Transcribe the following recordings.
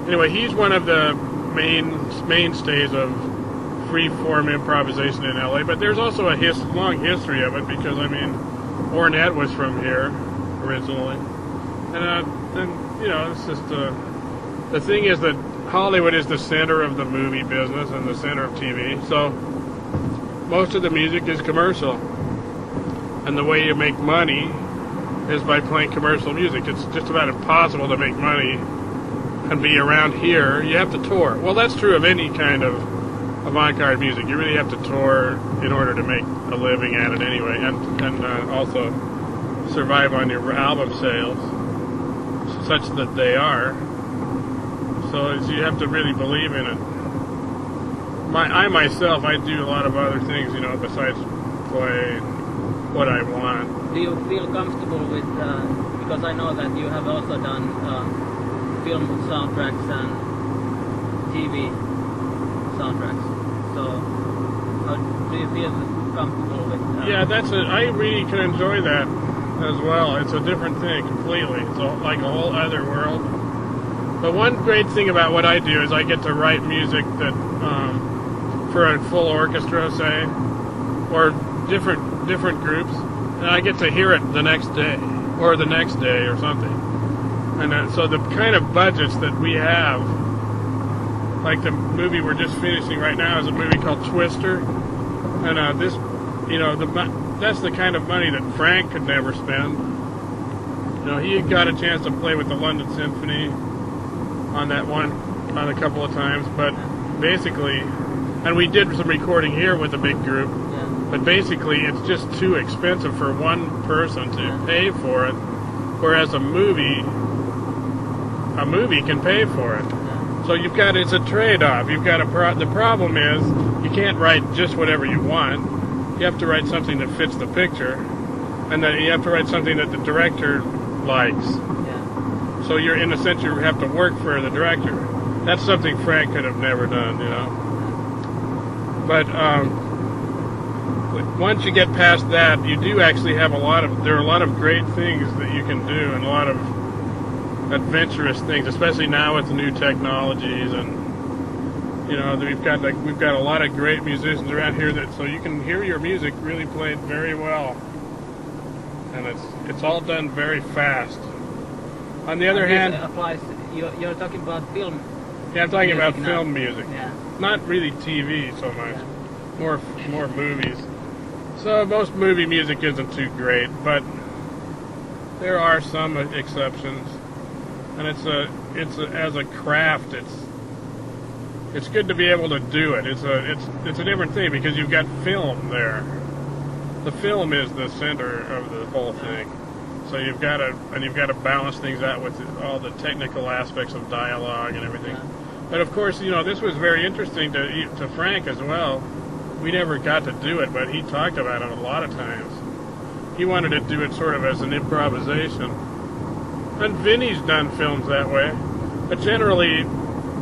anyway, he's one of the mainstays of free-form improvisation in LA, but there's also a long history of it because, I mean, Ornette was from here originally. And, you know, it's just, the thing is that Hollywood is the center of the movie business and the center of TV, so most of the music is commercial. And the way you make money is by playing commercial music. It's just about impossible to make money and be around here. You have to tour. Well, that's true of any kind of avant-garde music. You really have to tour in order to make a living at it anyway, and also survive on your album sales, such that they are. So you have to really believe in it. I myself, I do a lot of other things, you know, besides play what I want. Do you feel comfortable with, because I know that you have also done film soundtracks and TV soundtracks, so how do you feel comfortable with Yeah, I really can enjoy that as well. It's a different thing completely. It's like a whole other world. But one great thing about what I do is I get to write music that for a full orchestra, say, or different groups, and I get to hear it the next day or the next day or something. And so the kind of budgets that we have, like the movie we're just finishing right now is a movie called Twister, and this, you know, that's the kind of money that Frank could never spend. You know, he got a chance to play with the London Symphony on a couple of times, but basically, and we did some recording here with a big group, but basically it's just too expensive for one person to pay for it, whereas a movie can pay for it. So it's a trade-off. The problem is you can't write just whatever you want. You have to write something that fits the picture, and then you have to write something that the director likes. So in a sense, you have to work for the director. That's something Frank could have never done, you know. But once you get past that, you do actually have there are a lot of great things that you can do, and a lot of adventurous things, especially now with the new technologies, and you know, we've got a lot of great musicians around here so you can hear your music really played very well, and it's all done very fast. On the other hand, you're talking about film. Yeah, I'm talking about now. film music. Yeah. Not really TV so much. More movies. So most movie music isn't too great, but there are some exceptions. And it's as a craft, it's good to be able to do it. It's a different thing because you've got film there. The film is the center of the whole thing. So you've got to balance things out with all the technical aspects of dialogue and everything. But of course, you know, this was very interesting to Frank as well. We never got to do it, but he talked about it a lot of times. He wanted to do it sort of as an improvisation. And Vinny's done films that way. But generally,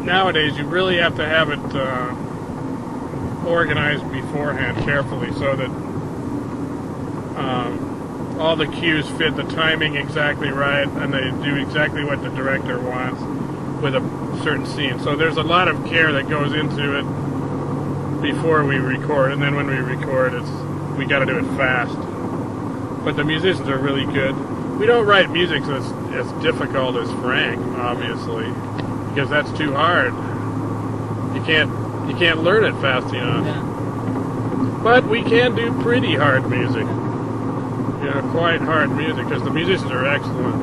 nowadays, you really have to have it organized beforehand carefully so that all the cues fit the timing exactly right, and they do exactly what the director wants with a certain scene. So there's a lot of care that goes into it before we record, and then when we record, we got to do it fast. But the musicians are really good. We don't write music that's as difficult as Frank, obviously, because that's too hard. You can't learn it fast enough. Yeah. But we can do pretty hard music. You know, quite hard music, because the musicians are excellent.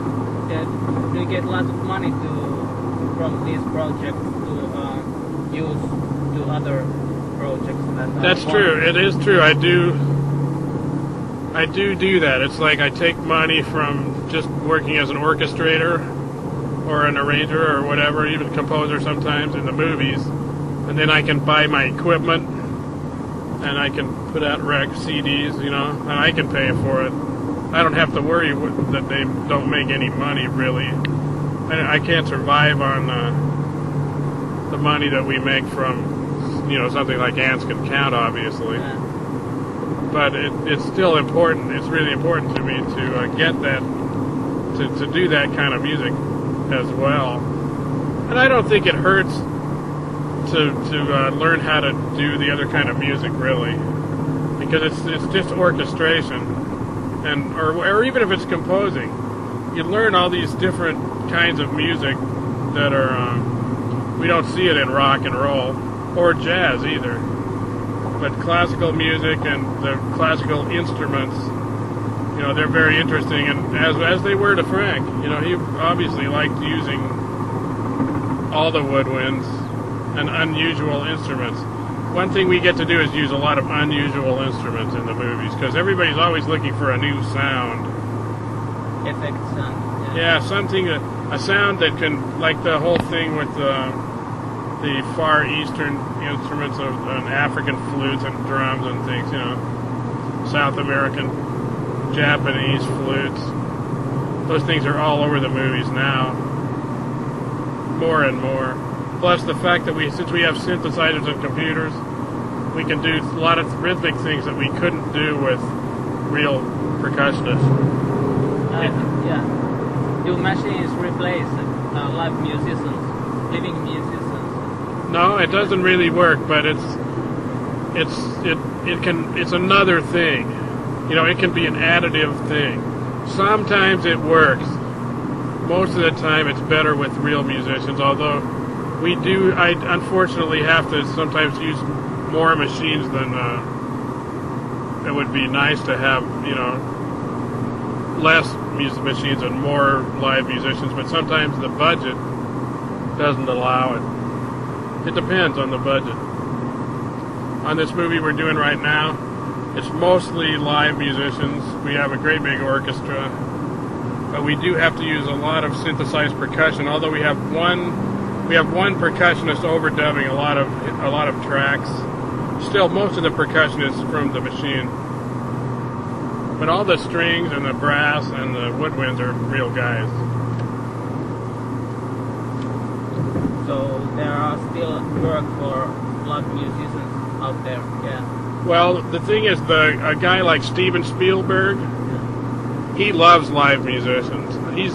Yeah, do you get lots of money from these projects to use to other projects? That's true. It is true. I do that. It's like I take money from just working as an orchestrator or an arranger or whatever, even composer sometimes in the movies, and then I can buy my equipment and I can put out CDs, you know, and I can pay for it. I don't have to worry that they don't make any money, really. I can't survive on the money that we make from, you know, something like Ants Can Count, obviously. Yeah. But it's still important. It's really important to me to get that, to do that kind of music as well. And I don't think it hurts to learn how to do the other kind of music, really, because it's just orchestration, and or even if it's composing, you learn all these different kinds of music that are we don't see it in rock and roll or jazz either. But classical music and the classical instruments, you know, they're very interesting, and as they were to Frank. You know, he obviously liked using all the woodwinds and unusual instruments. One thing we get to do is use a lot of unusual instruments in the movies, because everybody's always looking for a new sound. Effects and... Yeah, something, a sound that can, like the whole thing with the Far Eastern instruments of African flutes and drums and things, you know, South American, Japanese flutes. Those things are all over the movies now, more and more. Plus the fact that since we have synthesizers and computers, we can do a lot of rhythmic things that we couldn't do with real percussionists. Yeah. Do machines replace live musicians, living musicians? No, it doesn't really work, but it's another thing. You know, it can be an additive thing. Sometimes it works. Most of the time it's better with real musicians, although I unfortunately have to sometimes use more machines than it would be nice to have, you know, less machines and more live musicians, but sometimes the budget doesn't allow it. It depends on the budget. On this movie we're doing right now, it's mostly live musicians. We have a great big orchestra, but we do have to use a lot of synthesized percussion. Although we have one percussionist overdubbing a lot of tracks. Still, most of the percussion is from the machine. But all the strings and the brass and the woodwinds are real guys. So there are still work for live musicians out there, yeah. Well, the thing is, a guy like Steven Spielberg, he loves live musicians. He's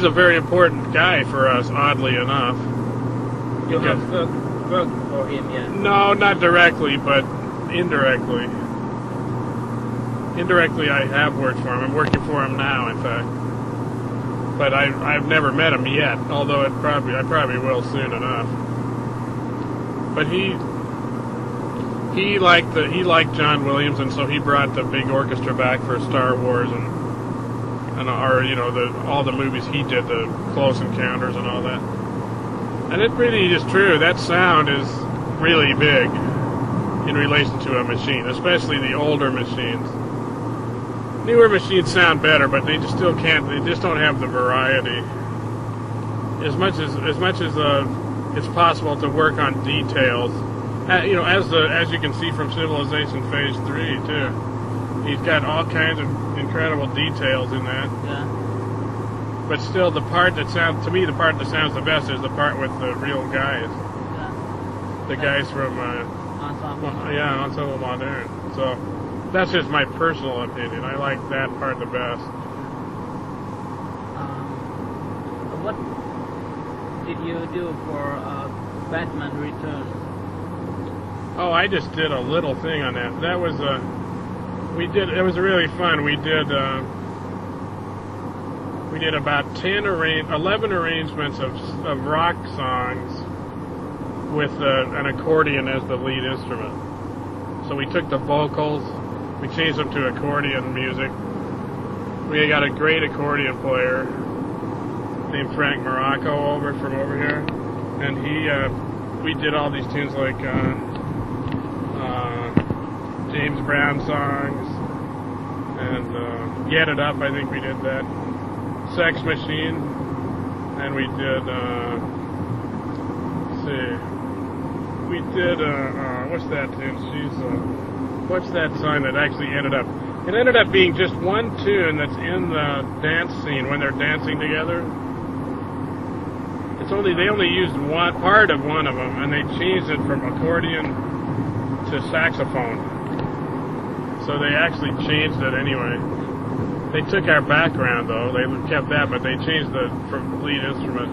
a very important guy for us, oddly enough. You have worked for him, yeah? No, not directly, but indirectly. Indirectly, I have worked for him. I'm working for him now, in fact. But I've never met him yet, although I probably will soon enough. But he liked John Williams, and so he brought the big orchestra back for Star Wars and all the movies he did, the Close Encounters and all that. And it really is true. That sound is really big in relation to a machine, especially the older machines. Newer machines sound better, but they just still can't. They just don't have the variety. As much as it's possible to work on details, as you can see from Civilization Phase 3 too. He's got all kinds of incredible details in that. Yeah. But still, the part that sounds the best is the part with the real guys. Yeah. The guys from Ensemble Modern. So. That's just my personal opinion. I like that part the best. What did you do for Batman Returns? Oh, I just did a little thing on that. That was it was really fun. We did about 11 arrangements of rock songs with an accordion as the lead instrument. So we took the vocals, we changed them to accordion music. We got a great accordion player named Frank Morocco from over here, and we did all these tunes like James Brown songs and Get It Up. I think we did that. Sex Machine, and we did. We did. What's that tune? What's that song that actually ended up? It ended up being just one tune that's in the dance scene when they're dancing together. They only used one part of one of them, and they changed it from accordion to saxophone. So they actually changed it anyway. They took our background though. They kept that, but they changed the lead instrument.